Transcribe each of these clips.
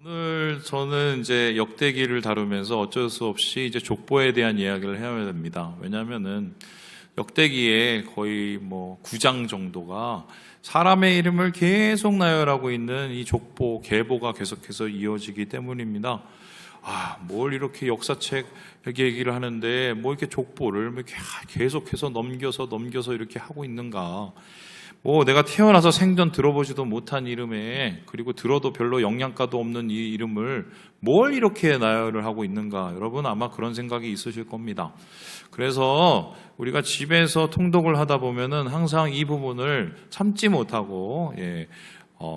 오늘 저는 이제 역대기를 다루면서 어쩔 수 없이 이제 족보에 대한 이야기를 해야 됩니다. 왜냐하면은 역대기에 거의 9장 정도가 사람의 이름을 계속 나열하고 있는 이 족보, 계보가 계속해서 이어지기 때문입니다. 뭘 이렇게 역사책 얘기를 하는데 이렇게 족보를 이렇게 계속해서 넘겨서 이렇게 하고 있는가. 내가 태어나서 생전 들어보지도 못한 이름에, 그리고 들어도 별로 영양가도 없는 이 이름을 뭘 이렇게 나열을 하고 있는가. 여러분 아마 그런 생각이 있으실 겁니다. 그래서 우리가 집에서 통독을 하다 보면은 항상 이 부분을 참지 못하고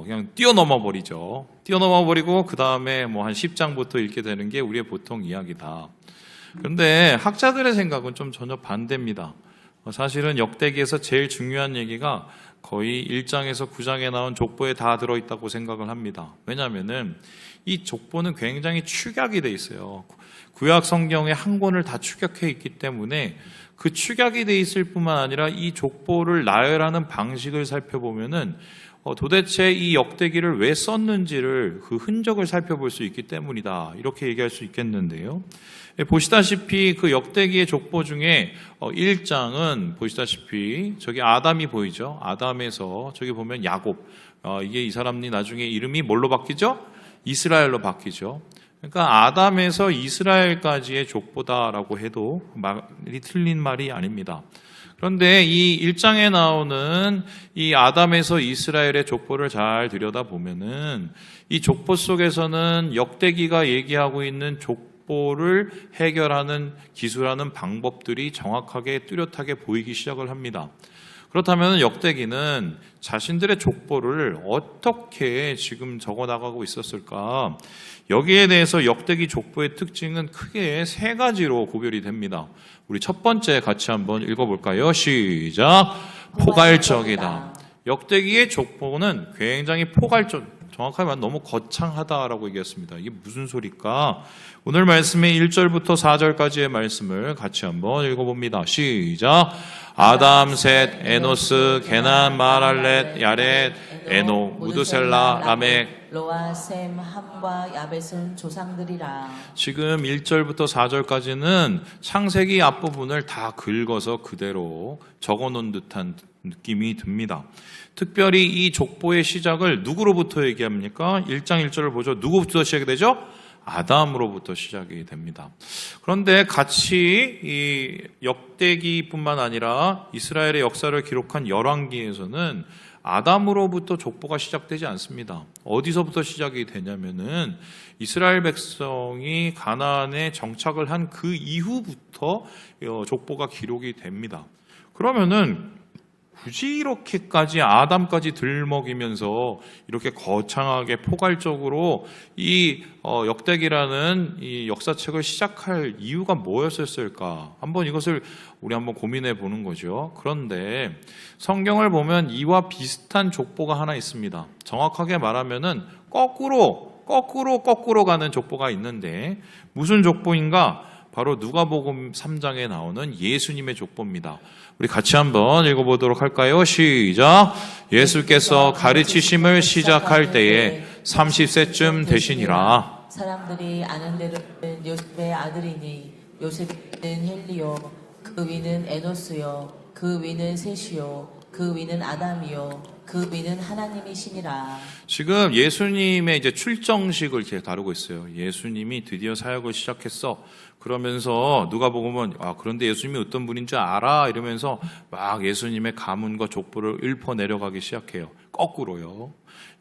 그냥 뛰어넘어 버리죠. 뛰어넘어 버리고 그 다음에 한 10장부터 읽게 되는 게 우리의 보통 이야기다. 그런데 학자들의 생각은 좀 전혀 반대입니다. 사실은 역대기에서 제일 중요한 얘기가 거의 1장에서 9장에 나온 족보에 다 들어있다고 생각을 합니다. 왜냐하면은 이 족보는 굉장히 축약이 돼 있어요. 구약 성경의 한 권을 다 축약해 있기 때문에 그 축약이 돼 있을 뿐만 아니라 이 족보를 나열하는 방식을 살펴보면은 도대체 이 역대기를 왜 썼는지를 그 흔적을 살펴볼 수 있기 때문이다. 이렇게 얘기할 수 있겠는데요. 보시다시피 그 역대기의 족보 중에 1장은 보시다시피 저기 아담이 보이죠. 아담에서 저기 보면 야곱. 이게 이 사람이 나중에 이름이 뭘로 바뀌죠? 이스라엘로 바뀌죠. 그러니까 아담에서 이스라엘까지의 족보다라고 해도 말이 틀린 말이 아닙니다. 그런데 이 1장에 나오는 이 아담에서 이스라엘의 족보를 잘 들여다보면은 이 족보 속에서는 역대기가 얘기하고 있는 족보를 해결하는 기술하는 방법들이 정확하게 뚜렷하게 보이기 시작을 합니다. 그렇다면 역대기는 자신들의 족보를 어떻게 지금 적어나가고 있었을까? 여기에 대해서 역대기 족보의 특징은 크게 세 가지로 구별이 됩니다. 우리 첫 번째 같이 한번 읽어볼까요? 시작! 포괄적이다. 역대기의 족보는 굉장히 정확하게 말하면 너무 거창하다라고 얘기했습니다. 이게 무슨 소리일까? 오늘 말씀의 1절부터 4절까지의 말씀을 같이 한번 읽어봅니다. 시작! 아담, 셋, 에노스, 게난, 마랄렛, 야렛, 에녹, 무드셀라, 라멕, 로아, 셈, 함과 야벳은 조상들이라. 지금 1절부터 4절까지는 창세기 앞부분을 다 긁어서 그대로 적어놓은 듯한 느낌이 듭니다. 특별히 이 족보의 시작을 누구로부터 얘기합니까? 1장 1절을 보죠. 누구부터 시작이 되죠? 아담으로부터 시작이 됩니다. 그런데 같이 이 역대기뿐만 아니라 이스라엘의 역사를 기록한 열왕기에서는 아담으로부터 족보가 시작되지 않습니다. 어디서부터 시작이 되냐면은 이스라엘 백성이 가나안에 정착을 한 그 이후부터 족보가 기록이 됩니다. 그러면은 굳이 이렇게까지 아담까지 들먹이면서 이렇게 거창하게 포괄적으로 이 역대기라는 이 역사책을 시작할 이유가 뭐였을까? 이것을 우리 한번 고민해 보는 거죠. 그런데 성경을 보면 이와 비슷한 족보가 하나 있습니다. 정확하게 말하면은 거꾸로 가는 족보가 있는데 무슨 족보인가? 바로 누가복음 3장에 나오는 예수님의 족보입니다. 우리 같이 한번 읽어보도록 할까요? 시작! 예수께서 가르치심을 시작할 때에 30세쯤 되시니라. 사람들이 아는 대로 요셉의 아들이니 요셉은 헬리요, 그 위는 에노스요, 그 위는 셋이요, 그 위는 아담이요, 그 위는 하나님이시니라. 지금 예수님의 이제 출정식을 이렇게 다루고 있어요. 예수님이 드디어 사역을 시작했어. 그러면서 누가복음은 그런데 예수님이 어떤 분인 줄 알아? 이러면서 막 예수님의 가문과 족보를 읊어 내려가기 시작해요. 거꾸로요.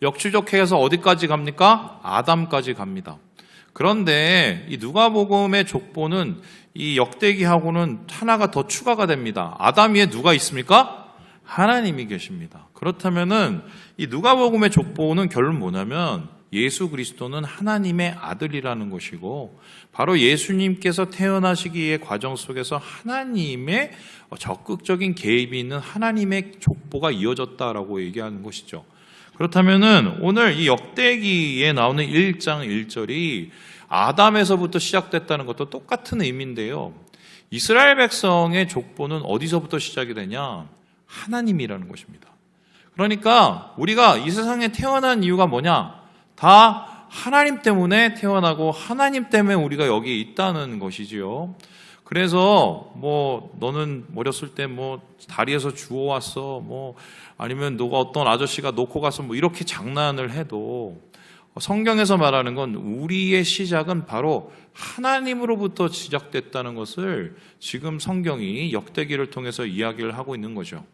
역추적해서 어디까지 갑니까? 아담까지 갑니다. 그런데 이 누가복음의 족보는 이 역대기하고는 하나가 더 추가가 됩니다. 아담 위에 누가 있습니까? 하나님이 계십니다. 그렇다면은 이 누가복음의 족보는 결론 뭐냐면 예수 그리스도는 하나님의 아들이라는 것이고 바로 예수님께서 태어나시기의 과정 속에서 하나님의 적극적인 개입이 있는 하나님의 족보가 이어졌다라고 얘기하는 것이죠. 그렇다면은 오늘 이 역대기에 나오는 1장 1절이 아담에서부터 시작됐다는 것도 똑같은 의미인데요. 이스라엘 백성의 족보는 어디서부터 시작이 되냐? 하나님이라는 것입니다. 그러니까 우리가 이 세상에 태어난 이유가 뭐냐? 다 하나님 때문에 태어나고 하나님 때문에 우리가 여기 있다는 것이지요. 그래서 너는 어렸을 때 다리에서 주워왔어, 아니면 너가 어떤 아저씨가 놓고 가서 이렇게 장난을 해도 성경에서 말하는 건 우리의 시작은 바로 하나님으로부터 시작됐다는 것을 지금 성경이 역대기를 통해서 이야기를 하고 있는 거죠.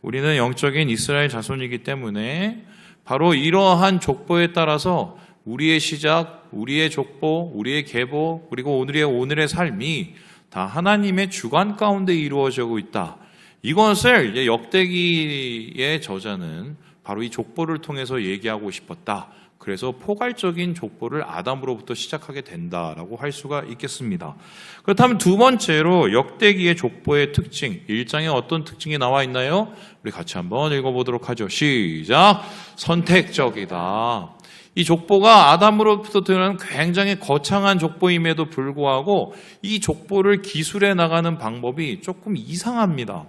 우리는 영적인 이스라엘 자손이기 때문에 바로 이러한 족보에 따라서 우리의 시작, 우리의 족보, 우리의 계보, 그리고 오늘의 삶이 다 하나님의 주관 가운데 이루어지고 있다. 이것을 이제 역대기의 저자는 바로 이 족보를 통해서 얘기하고 싶었다. 그래서 포괄적인 족보를 아담으로부터 시작하게 된다라고 할 수가 있겠습니다. 그렇다면 두 번째로 역대기의 족보의 특징, 1장에 어떤 특징이 나와 있나요? 우리 같이 한번 읽어보도록 하죠. 시작! 선택적이다. 이 족보가 아담으로부터 드러나는 굉장히 거창한 족보임에도 불구하고 이 족보를 기술해 나가는 방법이 조금 이상합니다.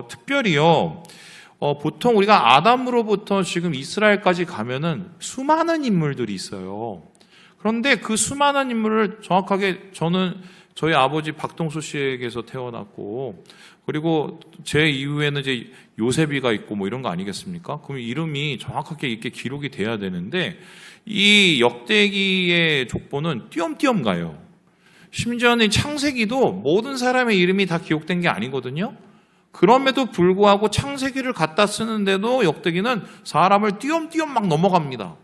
특별히요. 보통 우리가 아담으로부터 지금 이스라엘까지 가면은 수많은 인물들이 있어요. 그런데 그 수많은 인물을 정확하게 저는 저희 아버지 박동수 씨에게서 태어났고, 그리고 제 이후에는 이제 요셉이가 있고 이런 거 아니겠습니까? 그럼 이름이 정확하게 이렇게 기록이 돼야 되는데 이 역대기의 족보는 띄엄띄엄 가요. 심지어는 창세기도 모든 사람의 이름이 다 기록된 게 아니거든요. 그럼에도 불구하고 창세기를 갖다 쓰는데도 역대기는 사람을 띄엄띄엄 막 넘어갑니다.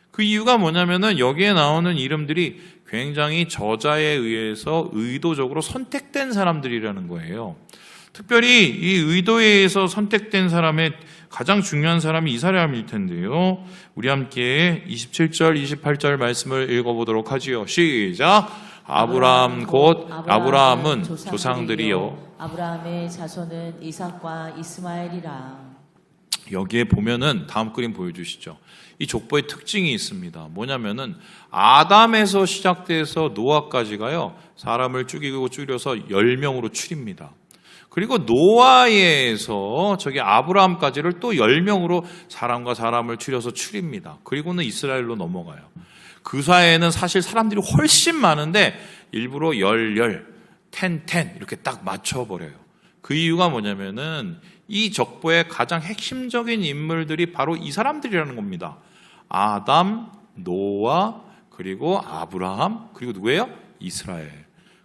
그 이유가 뭐냐면은 여기에 나오는 이름들이 굉장히 저자에 의해서 의도적으로 선택된 사람들이라는 거예요. 특별히 이 의도에 의해서 선택된 사람의 가장 중요한 사람이 이사람일 텐데요. 우리 함께 27절, 28절 말씀을 읽어보도록 하지요. 시작! 아브라함 곧 아브라함은 조상들이요. 아브라함의 자손은 이삭과 이스마엘이라. 여기에 보면은 다음 그림 보여주시죠. 이 족보의 특징이 있습니다. 뭐냐면은 아담에서 시작돼서 노아까지가요, 사람을 줄여서 10명으로 추립니다. 그리고 노아에서 저기 아브라함까지를 또 10명으로 사람과 사람을 추려서 추립니다. 그리고는 이스라엘로 넘어가요. 그 사이에는 사실 사람들이 훨씬 많은데 일부러 10 이렇게 딱 맞춰버려요. 그 이유가 뭐냐면은 이 족보의 가장 핵심적인 인물들이 바로 이 사람들이라는 겁니다. 아담, 노아, 그리고 아브라함, 그리고 누구예요? 이스라엘.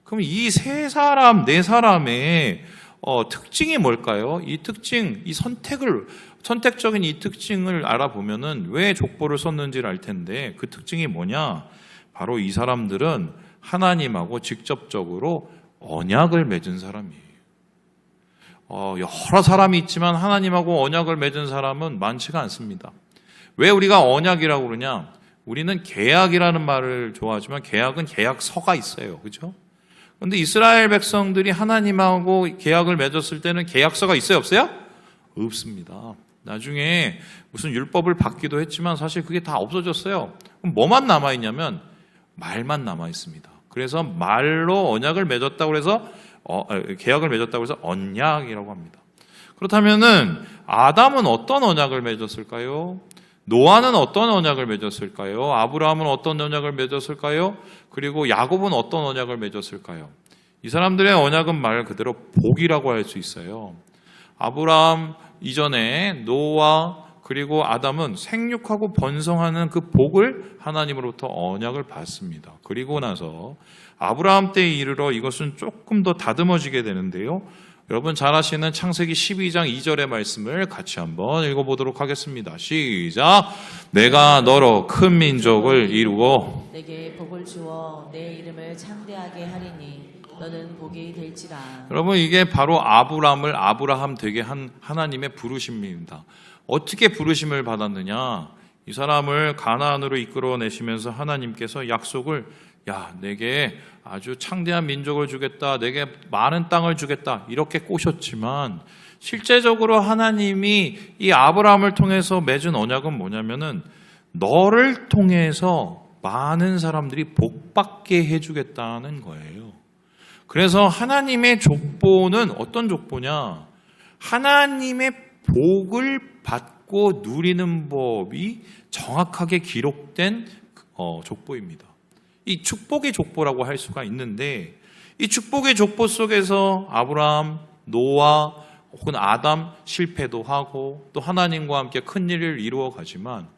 그럼 이 세 사람, 네 사람의 특징이 뭘까요? 이 특징, 이 선택적인 이 특징을 알아보면은 왜 족보를 썼는지를 알 텐데, 그 특징이 뭐냐? 바로 이 사람들은 하나님하고 직접적으로 언약을 맺은 사람이에요. 여러 사람이 있지만 하나님하고 언약을 맺은 사람은 많지가 않습니다. 왜 우리가 언약이라고 그러냐? 우리는 계약이라는 말을 좋아하지만 계약은 계약서가 있어요. 그죠? 그런데 이스라엘 백성들이 하나님하고 계약을 맺었을 때는 계약서가 있어요? 없어요? 없습니다. 나중에 무슨 율법을 받기도 했지만 사실 그게 다 없어졌어요. 그럼 뭐만 남아있냐면 말만 남아있습니다. 그래서 말로 언약을 맺었다고 해서 계약을 맺었다고 해서 언약이라고 합니다. 그렇다면은 아담은 어떤 언약을 맺었을까요? 노아는 어떤 언약을 맺었을까요? 아브라함은 어떤 언약을 맺었을까요? 그리고 야곱은 어떤 언약을 맺었을까요? 이 사람들의 언약은 말 그대로 복이라고 할 수 있어요. 아브라함 이전에 노아 그리고 아담은 생육하고 번성하는 그 복을 하나님으로부터 언약을 받습니다. 그리고 나서 아브라함 때에 이르러 이것은 조금 더 다듬어지게 되는데요. 여러분 잘 아시는 창세기 12장 2절의 말씀을 같이 한번 읽어보도록 하겠습니다. 시작! 내가 너로 큰 민족을 이루고 내게 복을 주어 내 이름을 창대하게 하리니 너는 복이 될지라. 여러분 이게 바로 아브라함을 아브라함 되게 한 하나님의 부르심입니다. 어떻게 부르심을 받았느냐? 이 사람을 가나안으로 이끌어내시면서 하나님께서 약속을 내게 아주 창대한 민족을 주겠다, 내게 많은 땅을 주겠다 이렇게 꼬셨지만 실제적으로 하나님이 이 아브라함을 통해서 맺은 언약은 뭐냐면은 너를 통해서 많은 사람들이 복받게 해주겠다는 거예요. 그래서 하나님의 족보는 어떤 족보냐? 하나님의 복을 받고 누리는 법이 정확하게 기록된 족보입니다. 이 축복의 족보라고 할 수가 있는데 이 축복의 족보 속에서 아브라함, 노아 혹은 아담 실패도 하고 또 하나님과 함께 큰 일을 이루어 가지만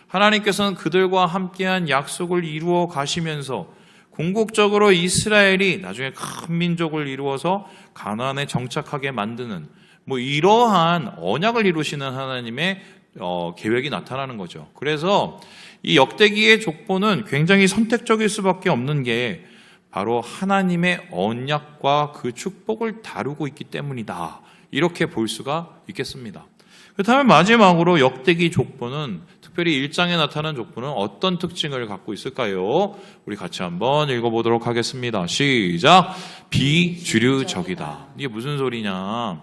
하나님께서는 그들과 함께한 약속을 이루어 가시면서 궁극적으로 이스라엘이 나중에 큰 민족을 이루어서 가나안에 정착하게 만드는 뭐 이러한 언약을 이루시는 하나님의 계획이 나타나는 거죠. 그래서 이 역대기의 족보는 굉장히 선택적일 수밖에 없는 게 바로 하나님의 언약과 그 축복을 다루고 있기 때문이다. 이렇게 볼 수가 있겠습니다. 그렇다면 마지막으로 역대기 족보는 특별히 1장에 나타난 족보는 어떤 특징을 갖고 있을까요? 우리 같이 한번 읽어보도록 하겠습니다. 시작! 비주류적이다. 이게 무슨 소리냐?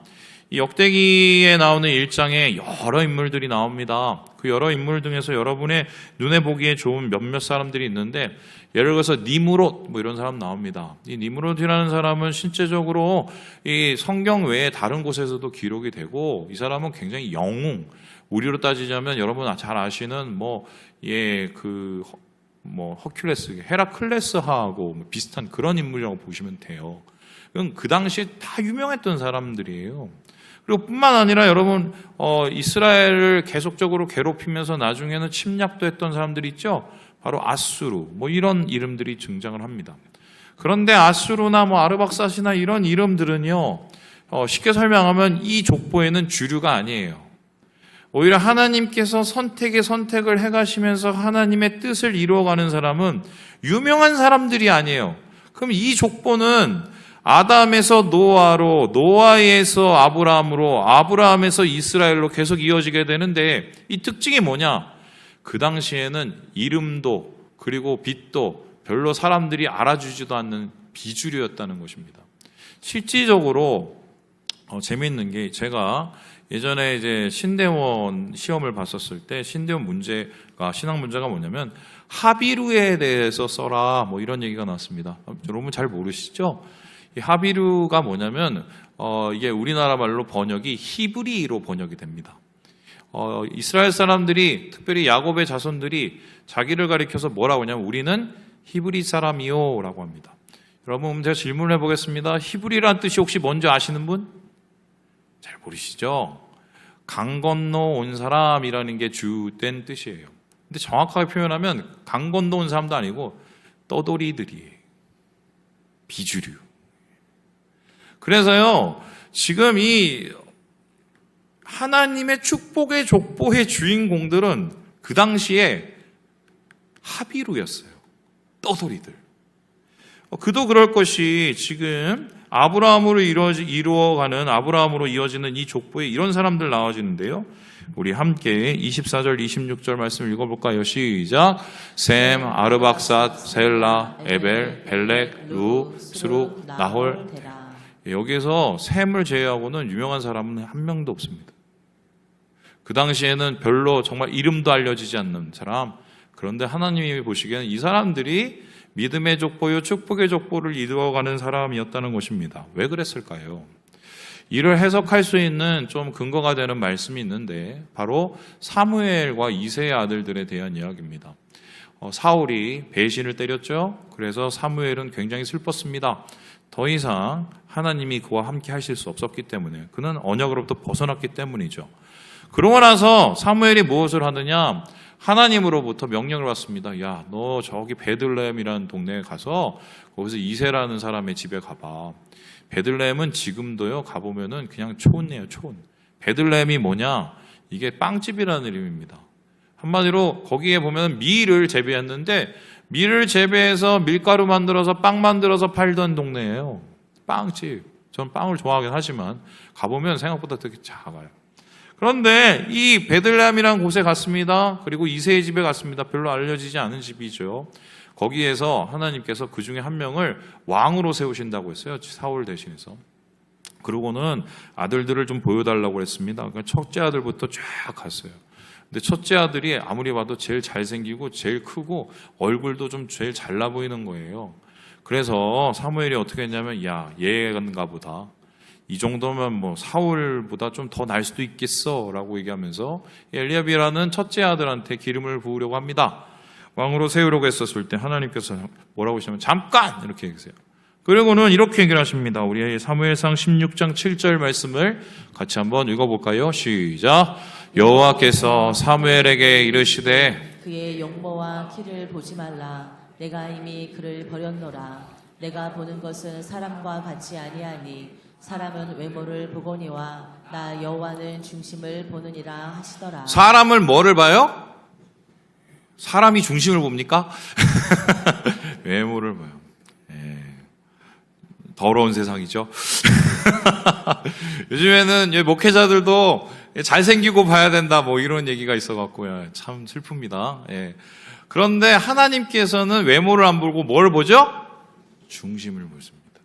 이 역대기에 나오는 1장에 여러 인물들이 나옵니다. 그 여러 인물 중에서 여러분의 눈에 보기에 좋은 몇몇 사람들이 있는데 예를 들어서 니므롯 뭐 이런 사람 나옵니다. 이 니므롯이라는 사람은 실제적으로 이 성경 외에 다른 곳에서도 기록이 되고 이 사람은 굉장히 영웅, 우리로 따지자면 여러분 잘 아시는 허큘레스, 헤라클레스하고 비슷한 그런 인물이라고 보시면 돼요. 그 당시에 다 유명했던 사람들이에요. 그리고 뿐만 아니라 여러분 이스라엘을 계속적으로 괴롭히면서 나중에는 침략도 했던 사람들이 있죠. 바로 아수르 뭐 이런 이름들이 등장을 합니다. 그런데 아수르나 뭐 아르박사시나 이런 이름들은요 쉽게 설명하면 이 족보에는 주류가 아니에요. 오히려 하나님께서 선택을 해가시면서 하나님의 뜻을 이루어가는 사람은 유명한 사람들이 아니에요. 그럼 이 족보는 아담에서 노아로, 노아에서 아브라함으로, 아브라함에서 이스라엘로 계속 이어지게 되는데 이 특징이 뭐냐? 그 당시에는 이름도 그리고 빛도 별로 사람들이 알아주지도 않는 비주류였다는 것입니다. 실질적으로 재미있는 게 제가 예전에 이제 신대원 시험을 봤었을 때 신대원 신학 문제가 뭐냐면 하비루에 대해서 써라 뭐 이런 얘기가 나왔습니다. 여러분 잘 모르시죠? 이 하비루가 뭐냐면 이게 우리나라 말로 번역이 히브리로 번역이 됩니다. 이스라엘 사람들이 특별히 야곱의 자손들이 자기를 가리켜서 뭐라고 하냐면 우리는 히브리 사람이요 라고 합니다. 여러분 제가 질문을 해보겠습니다. 히브리란 뜻이 혹시 뭔지 아시는 분? 잘 모르시죠? 강 건너 온 사람이라는 게 주된 뜻이에요. 근데 정확하게 표현하면 강 건너 온 사람도 아니고 떠돌이들이에요. 비주류. 그래서요 지금 이 하나님의 축복의 족보의 주인공들은 그 당시에 하비루였어요. 떠돌이들. 그도 그럴 것이 지금 아브라함으로 아브라함으로 이어지는 이 족보에 이런 사람들 나와지는데요. 우리 함께 24절, 26절 말씀 읽어볼까요? 시작. 셈, 아르박삿, 셀라, 에벨, 벨렉, 루, 스룩, 나홀. 여기서 셈을 제외하고는 유명한 사람은 한 명도 없습니다. 그 당시에는 별로 정말 이름도 알려지지 않는 사람. 그런데 하나님이 보시기에는 이 사람들이 믿음의 족보요 축복의 족보를 이루어가는 사람이었다는 것입니다. 왜 그랬을까요? 이를 해석할 수 있는 좀 근거가 되는 말씀이 있는데 바로 사무엘과 이새의 아들들에 대한 이야기입니다. 사울이 배신을 때렸죠. 그래서 사무엘은 굉장히 슬펐습니다. 더 이상 하나님이 그와 함께 하실 수 없었기 때문에 그는 언약으로부터 벗어났기 때문이죠. 그러고 나서 사무엘이 무엇을 하느냐? 하나님으로부터 명령을 받습니다. 야, 너 저기 베들레헴이라는 동네에 가서 거기서 이새라는 사람의 집에 가봐. 베들레헴은 지금도요 가보면은 그냥 촌이에요, 촌. 베들레헴이 뭐냐? 이게 빵집이라는 이름입니다. 한마디로 거기에 보면 밀을 재배했는데 밀을 재배해서 밀가루 만들어서 빵 만들어서 팔던 동네예요. 빵집. 전 빵을 좋아하긴 하지만 가보면 생각보다 되게 작아요. 그런데 이 베들레헴이라는 곳에 갔습니다. 그리고 이새의 집에 갔습니다. 별로 알려지지 않은 집이죠. 거기에서 하나님께서 그 중에 한 명을 왕으로 세우신다고 했어요. 사울 대신해서. 그러고는 아들들을 좀 보여달라고 했습니다. 그러니까 첫째 아들부터 쫙 갔어요. 근데 첫째 아들이 아무리 봐도 제일 잘생기고 제일 크고 얼굴도 좀 제일 잘나 보이는 거예요. 그래서 사무엘이 어떻게 했냐면 야, 얘가 보다. 이 정도면 뭐 사울보다 좀 더 날 수도 있겠어 라고 얘기하면서 엘리압이라는 첫째 아들한테 기름을 부으려고 합니다. 왕으로 세우려고 했었을 때 하나님께서 뭐라고 하시냐면 잠깐! 이렇게 얘기하세요. 그리고는 이렇게 얘기를 하십니다. 우리 사무엘상 16장 7절 말씀을 같이 한번 읽어볼까요? 시작. 여호와께서 사무엘에게 이르시되 그의 용모와 키를 보지 말라. 내가 이미 그를 버렸노라. 내가 보는 것은 사람과 같이 아니하니 사람은 외모를 보거니와 나 여호와는 중심을 보느니라 하시더라. 사람을 뭐를 봐요? 사람이 중심을 봅니까? 외모를 봐요. 더러운 세상이죠. 요즘에는 목회자들도 잘생기고 봐야 된다 뭐 이런 얘기가 있어갖고요. 참 슬픕니다. 예. 그런데 하나님께서는 외모를 안 보고 뭘 보죠? 중심을 보십니다.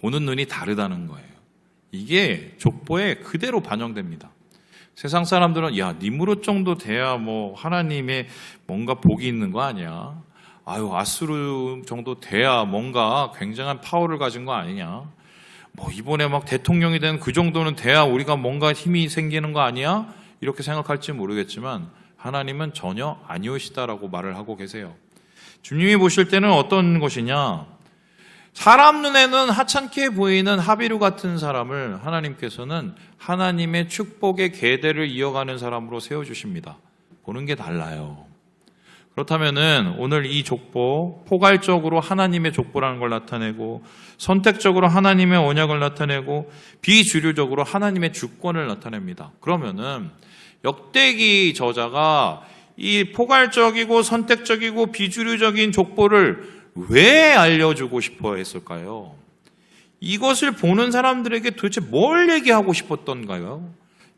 보는 눈이 다르다는 거예요. 이게 족보에 그대로 반영됩니다. 세상 사람들은 야, 니무롯 정도 돼야 뭐 하나님의 뭔가 복이 있는 거 아니야? 아유, 아수르 정도 돼야 뭔가 굉장한 파워를 가진 거 아니냐? 뭐 이번에 막 대통령이 된 그 정도는 돼야 우리가 뭔가 힘이 생기는 거 아니야? 이렇게 생각할지 모르겠지만 하나님은 전혀 아니오시다라고 말을 하고 계세요. 주님이 보실 때는 어떤 것이냐? 사람 눈에는 하찮게 보이는 하비루 같은 사람을 하나님께서는 하나님의 축복의 계대를 이어가는 사람으로 세워주십니다. 보는 게 달라요. 그렇다면은 오늘 이 족보, 포괄적으로 하나님의 족보라는 걸 나타내고 선택적으로 하나님의 언약을 나타내고 비주류적으로 하나님의 주권을 나타냅니다. 그러면은 역대기 저자가 이 포괄적이고 선택적이고 비주류적인 족보를 왜 알려주고 싶어 했을까요? 이것을 보는 사람들에게 도대체 뭘 얘기하고 싶었던가요?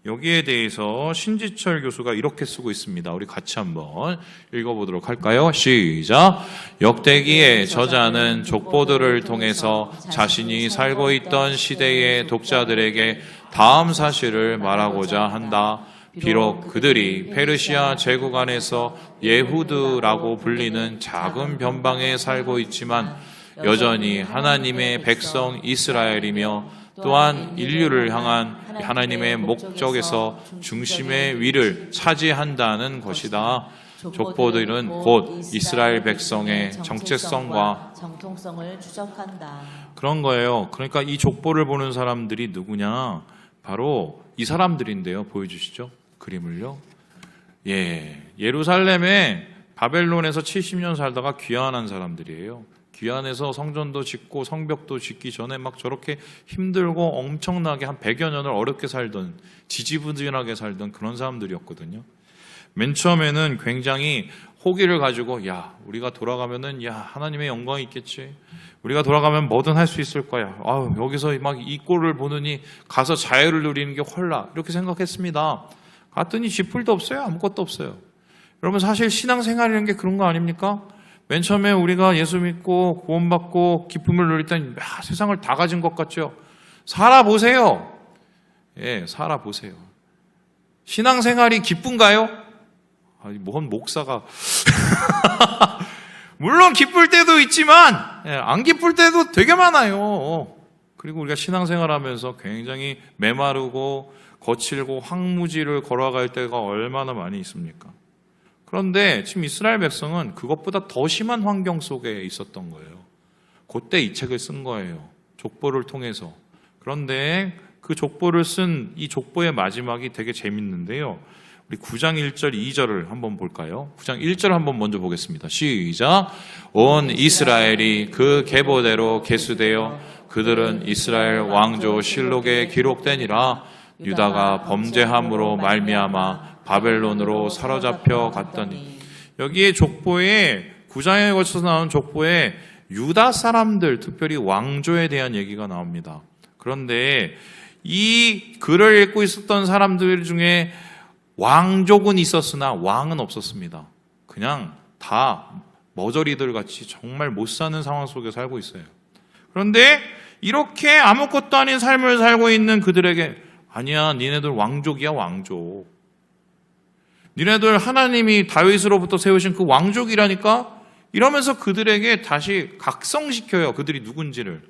여기에 대해서 신지철 교수가 이렇게 쓰고 있습니다. 우리 같이 한번 읽어보도록 할까요? 시작. 역대기의 저자는 족보들을 통해서 자신이 살고 있던 시대의 독자들에게 다음 사실을 말하고자 한다. 비록 그들이 페르시아 제국 안에서 예후드라고 불리는 작은 변방에 살고 있지만 여전히 하나님의 백성 이스라엘이며 또한 인류를 향한 하나님의 목적에서 중심의 위를 차지한다는 것이다. 족보들은 곧 이스라엘 백성의 정체성과 정통성을 추적한다. 그런 거예요. 그러니까 이 족보를 보는 사람들이 누구냐? 바로 이 사람들인데요. 보여주시죠. 그림을요. 예루살렘에 바벨론에서 70년 살다가 귀환한 사람들이에요. 귀환해서 성전도 짓고 성벽도 짓기 전에 막 저렇게 힘들고 엄청나게 한 100여 년을 어렵게 살던 지지부진하게 살던 그런 사람들이었거든요. 맨 처음에는 굉장히 호기를 가지고 야, 우리가 돌아가면은 야, 하나님의 영광이 있겠지. 우리가 돌아가면 뭐든 할 수 있을 거야. 아유, 여기서 막 이 꼴을 보느니 가서 자유를 누리는 게 헐라. 이렇게 생각했습니다. 갔더니 쥐뿔도 없어요. 아무것도 없어요. 여러분 사실 신앙생활이라는 게 그런 거 아닙니까? 맨 처음에 우리가 예수 믿고 구원받고 기쁨을 누릴 땐 세상을 다 가진 것 같죠? 살아보세요. 예, 살아보세요. 신앙생활이 기쁜가요? 아니, 뭔 목사가. 물론 기쁠 때도 있지만, 안 기쁠 때도 되게 많아요. 그리고 우리가 신앙생활 하면서 굉장히 메마르고 거칠고 황무지를 걸어갈 때가 얼마나 많이 있습니까? 그런데 지금 이스라엘 백성은 그것보다 더 심한 환경 속에 있었던 거예요. 그때 이 책을 쓴 거예요. 족보를 통해서. 그런데 그 족보를 쓴 이 족보의 마지막이 되게 재밌는데요. 우리 9장 1절 2절을 한번 볼까요? 9장 1절 한번 먼저 보겠습니다. 시작. 온 이스라엘이 그 계보대로 계수되어 그들은 이스라엘 왕조 실록에 기록되니라. 유다가 범죄함으로 말미암아 바벨론으로 사로잡혀 갔더니. 여기에 족보에 9장에 거쳐서 나온 족보에 유다 사람들, 특별히 왕조에 대한 얘기가 나옵니다. 그런데 이 글을 읽고 있었던 사람들 중에 왕족은 있었으나 왕은 없었습니다. 그냥 다 머저리들 같이 정말 못 사는 상황 속에 살고 있어요. 그런데 이렇게 아무것도 아닌 삶을 살고 있는 그들에게 아니야, 니네들 왕족이야, 왕족. 니네들 하나님이 다윗으로부터 세우신 그 왕족이라니까? 이러면서 그들에게 다시 각성시켜요. 그들이 누군지를.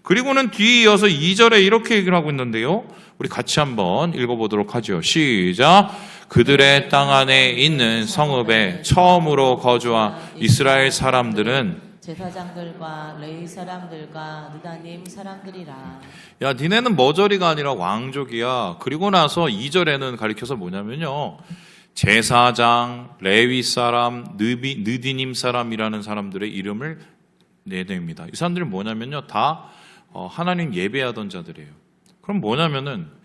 그리고는 뒤에 이어서 2절에 이렇게 얘기를 하고 있는데요. 우리 같이 한번 읽어보도록 하죠. 시작. 그들의 땅 안에 있는 성읍에 처음으로 거주한 이스라엘 사람들은 제사장들과 레위 사람들과 느다님 사람들이라. 야, 니네는 머저리가 아니라 왕족이야. 그리고 나서 2절에는 가리켜서 뭐냐면요, 제사장, 레위 사람, 느디님 사람이라는 사람들의 이름을 내냅니다. 이 사람들이 뭐냐면요, 다 하나님 예배하던 자들이에요. 그럼 뭐냐면은,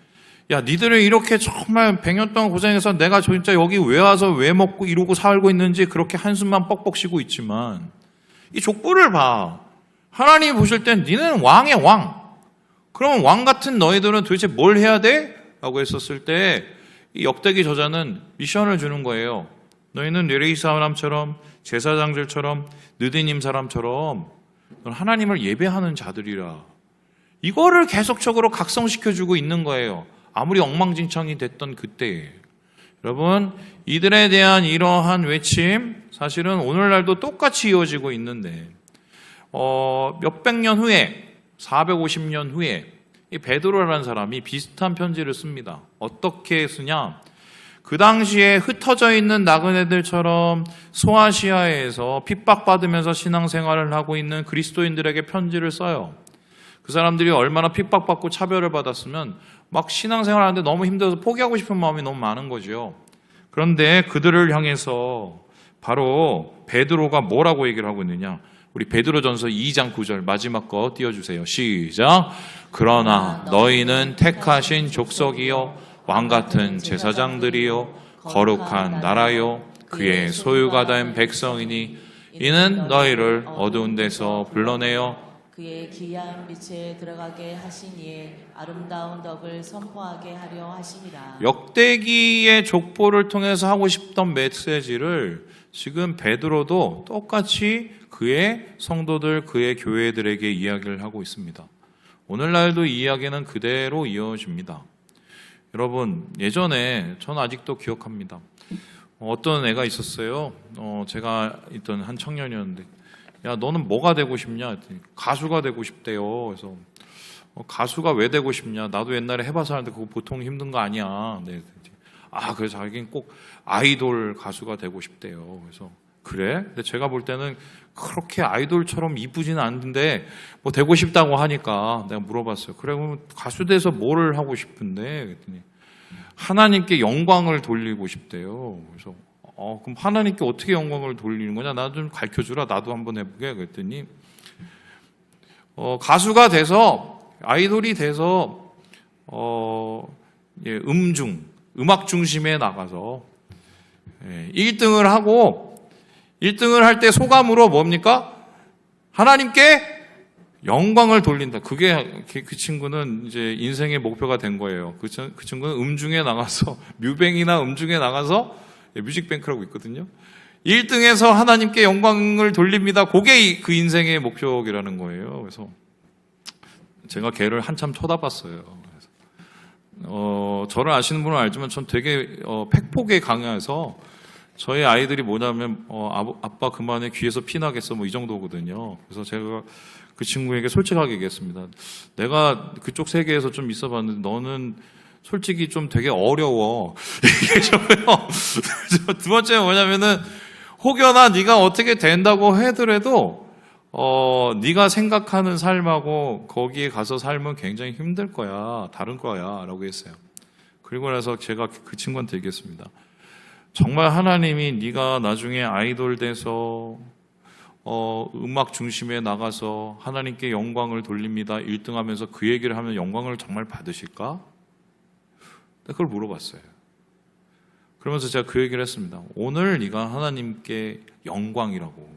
야, 니들은 이렇게 정말 100년 동안 고생해서 내가 진짜 여기 왜 와서 왜 먹고 이러고 살고 있는지 그렇게 한숨만 뻑뻑 쉬고 있지만, 이 족보를 봐. 하나님이 보실 땐 니는 왕의 왕. 그러면 왕 같은 너희들은 도대체 뭘 해야 돼? 라고 했었을 때 이 역대기 저자는 미션을 주는 거예요. 너희는 레위 사람처럼, 제사장들처럼, 느디님 사람처럼 넌 하나님을 예배하는 자들이라. 이거를 계속적으로 각성시켜주고 있는 거예요. 아무리 엉망진창이 됐던 그때에. 여러분, 이들에 대한 이러한 외침 사실은 오늘날도 똑같이 이어지고 있는데 몇백 년 후에, 450년 후에 이 베드로라는 사람이 비슷한 편지를 씁니다. 어떻게 쓰냐? 그 당시에 흩어져 있는 나그네들처럼 소아시아에서 핍박받으면서 신앙생활을 하고 있는 그리스도인들에게 편지를 써요. 그 사람들이 얼마나 핍박받고 차별을 받았으면 막 신앙생활하는데 너무 힘들어서 포기하고 싶은 마음이 너무 많은 거죠. 그런데 그들을 향해서 바로 베드로가 뭐라고 얘기를 하고 있느냐? 우리 베드로전서 2장 9절 마지막 거 띄워주세요. 시작. 그러나 너희는 택하신 족속이요 왕같은 제사장들이요 거룩한 나라요 그의 소유가 된 백성이니 이는 너희를 어두운 데서 불러내어 그의 기이한 빛에 들어가게 하시니에 아름다운 덕을 선포하게 하려 하심이라. 역대기의 족보를 통해서 하고 싶던 메시지를 지금 베드로도 똑같이 그의 성도들, 그의 교회들에게 이야기를 하고 있습니다. 오늘날도 이 이야기는 그대로 이어집니다. 여러분, 예전에 저는 아직도 기억합니다. 어떤 애가 있었어요. 제가 있던 한 청년이었는데, 야, 너는 뭐가 되고 싶냐? 했더니 가수가 되고 싶대요. 그래서 가수가 왜 되고 싶냐? 나도 옛날에 해봐서 하는데 그거 보통 힘든 거 아니야. 네. 그래서 자기는 꼭 아이돌 가수가 되고 싶대요. 그래서 그래? 근데 제가 볼 때는 그렇게 아이돌처럼 이쁘지는 않는데 뭐 되고 싶다고 하니까 내가 물어봤어요. 그래, 그럼 가수 돼서 뭐를 하고 싶은데? 그랬더니 하나님께 영광을 돌리고 싶대요. 그래서 그럼 하나님께 어떻게 영광을 돌리는 거냐? 나 좀 가르쳐주라. 나도 한번 해보게. 그랬더니 가수가 돼서 아이돌이 돼서 음악 중심에 나가서 1등을 하고 1등을 할 때 소감으로 뭡니까? 하나님께 영광을 돌린다. 그게 그 친구는 이제 인생의 목표가 된 거예요. 그 친구는 음중에 나가서 뮤뱅이나 음중에 나가서 뮤직뱅크라고 있거든요. 1등에서 하나님께 영광을 돌립니다. 그게 그 인생의 목표이라는 거예요. 그래서 제가 걔를 한참 쳐다봤어요. 저를 아시는 분은 알지만 전 되게 팩폭에 강해서 저희 아이들이 뭐냐면 아빠 그만해 귀에서 피나겠어 뭐 이 정도거든요. 그래서 제가 그 친구에게 솔직하게 얘기했습니다. 내가 그쪽 세계에서 좀 있어봤는데 너는 솔직히 좀 되게 어려워. 얘기해줘요. 두 번째는 뭐냐면은 혹여나 네가 어떻게 된다고 하더라도 네가 생각하는 삶하고 거기에 가서 살면 굉장히 힘들 거야. 다른 거야. 라고 했어요. 그리고 나서 제가 그 친구한테 얘기했습니다. 정말 하나님이 네가 나중에 아이돌 돼서 음악 중심에 나가서 하나님께 영광을 돌립니다. 1등 하면서 그 얘기를 하면 영광을 정말 받으실까? 그걸 물어봤어요. 그러면서 제가 그 얘기를 했습니다. 오늘 네가 하나님께 영광이라고.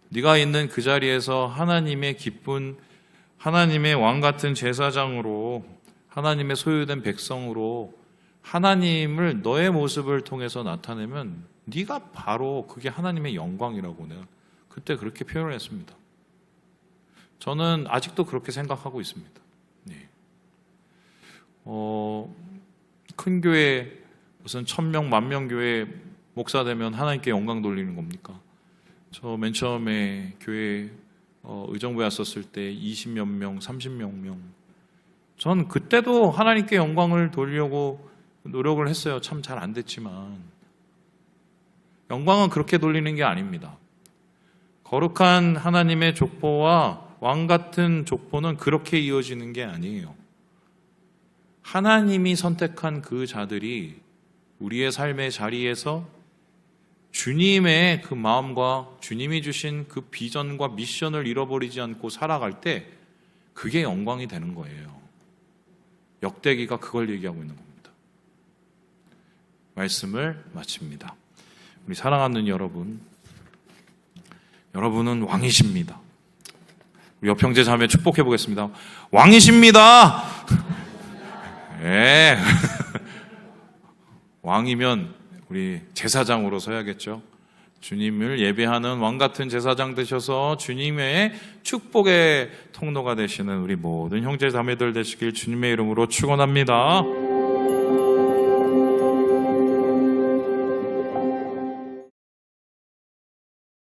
네가 있는 그 자리에서 하나님의 기쁜 하나님의 왕 같은 제사장으로 하나님의 소유된 백성으로 하나님을 너의 모습을 통해서 나타내면 네가 바로 그게 하나님의 영광이라고 내가 그때 그렇게 표현을 했습니다. 저는 아직도 그렇게 생각하고 있습니다. 네. 큰 교회 무슨 1000명, 10,000명 교회 목사 되면 하나님께 영광 돌리는 겁니까? 저 맨 처음에 교회 의정부에 왔었을 때 20몇 명, 30몇 명 전 그때도 하나님께 영광을 돌리려고 노력을 했어요. 참 잘 안 됐지만. 영광은 그렇게 돌리는 게 아닙니다. 거룩한 하나님의 족보와 왕 같은 족보는 그렇게 이어지는 게 아니에요. 하나님이 선택한 그 자들이 우리의 삶의 자리에서 주님의 그 마음과 주님이 주신 그 비전과 미션을 잃어버리지 않고 살아갈 때 그게 영광이 되는 거예요. 역대기가 그걸 얘기하고 있는 겁니다. 말씀을 마칩니다. 우리 사랑하는 여러분, 여러분은 왕이십니다. 우리 옆형제 자매 축복해 보겠습니다. 왕이십니다. 예. 왕이면 우리 제사장으로 서야겠죠. 주님을 예배하는 왕 같은 제사장 되셔서 주님의 축복의 통로가 되시는 우리 모든 형제 자매들 되시길 주님의 이름으로 축원합니다.